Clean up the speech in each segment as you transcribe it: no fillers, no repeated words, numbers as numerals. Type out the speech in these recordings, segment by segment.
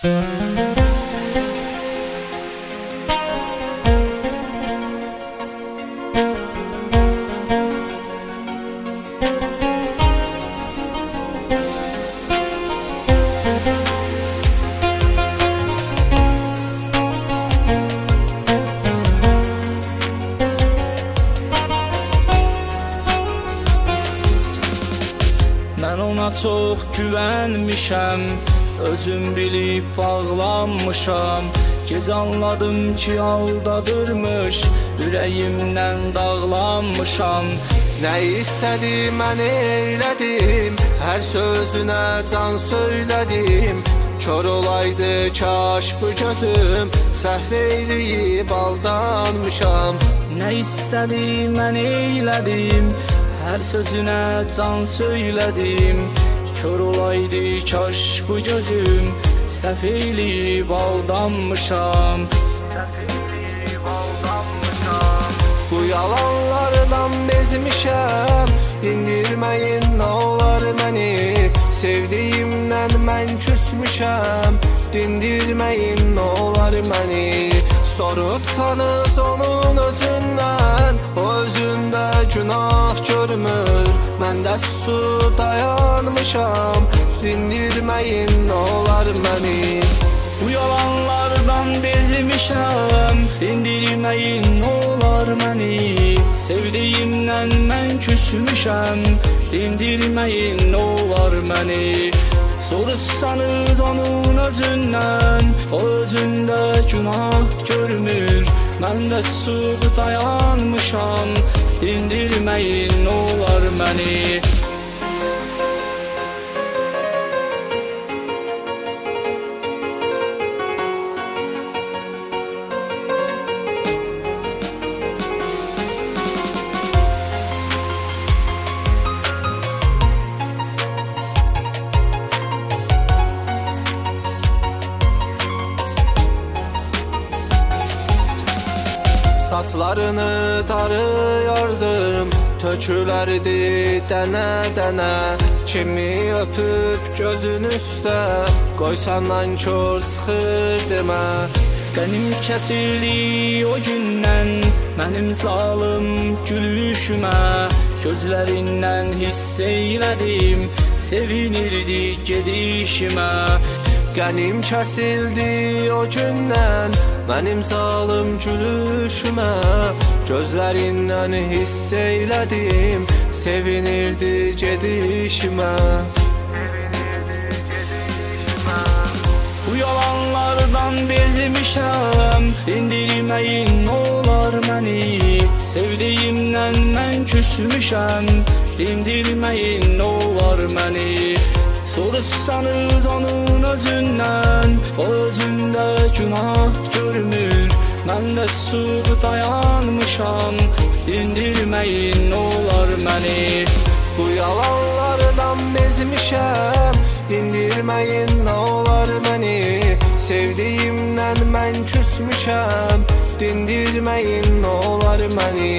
Mən ona çox güvənmişəm, özüm bilib bağlanmışam. Gec anladım ki aldadırmış, ürəyimdən dağlanmışam. Nə istədi mən eylədim, hər sözünə can söylədim. Kör olaydı kaş bu gözüm, səhv eyləyib aldanmışam. Nə istədi mən eylədim, hər sözünə can söylədim. Kör olaydı kaş bu gözüm, səhv eyləyib aldanmışam. Bu yalanlardan bezmişəm, dindirməyin nə olar məni. Sevdiyimdən mən küsmüşəm, dindirməyin nə olar məni. Sorutsanız onun özündən, o özündə günah görmür. Mən də susub dayanmışam, dindirməyin nə olar məni. Bu yalanlardan bezmişəm, dindirməyin nə olar məni. Sevdiyimdən mən küsmüşəm, dindirməyin nə olar məni. Soruşsanız onun özündən, o özündə günah görmür. Mən də susub dayanmışam, dindirməyin nə olar məni. Saçlarını tarıyardım, tökülərdi dənə-dənə. Kimi öpüb gözün üstə, qoysandan kör çıxır demə. Qənim kəsildi o gündən, mənim zalım gülüşümə. Gözlərindən hiss eylədim, sevinirdi gedişimə. Qənim kəsildi o gündən, mənim zalım gülüşümə. Gözlərindən hiss eylədim, sevinirdi gedişimə. Bu yalanlardan bezmişəm, dindirməyin nə olar məni. Sevdiyimdən mən küsmüşəm, dindirməyin nə olar məni. Soruşsanız onun özündən, o özündə günah görmür. Mən də susub dayanmışam, dindirməyin nə olar məni. Bu yalanlardan bezmişəm, dindirməyin nə olar məni. Sevdiyimdən mən küsmüşəm, dindirməyin nə olar məni.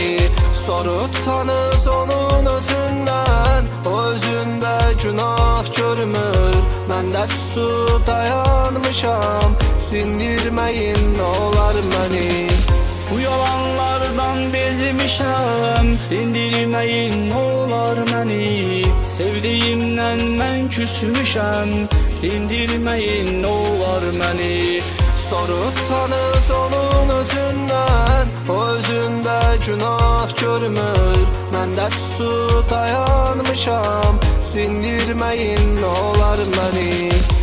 Sorutsanız onun özündən, o özündə günah görmür. Mən də susub dayanmışam, dindirməyin nə olar məni. Bu yalanlardan bezmişəm, dindirməyin nə olar məni. Sevdiyimdən mən küsmüşəm, dindirməyin nə olar məni. Sorutsanız onun özündən, o özündə günah görmür. Mən də susub dayanmışam, dindirməyin nə olar məni.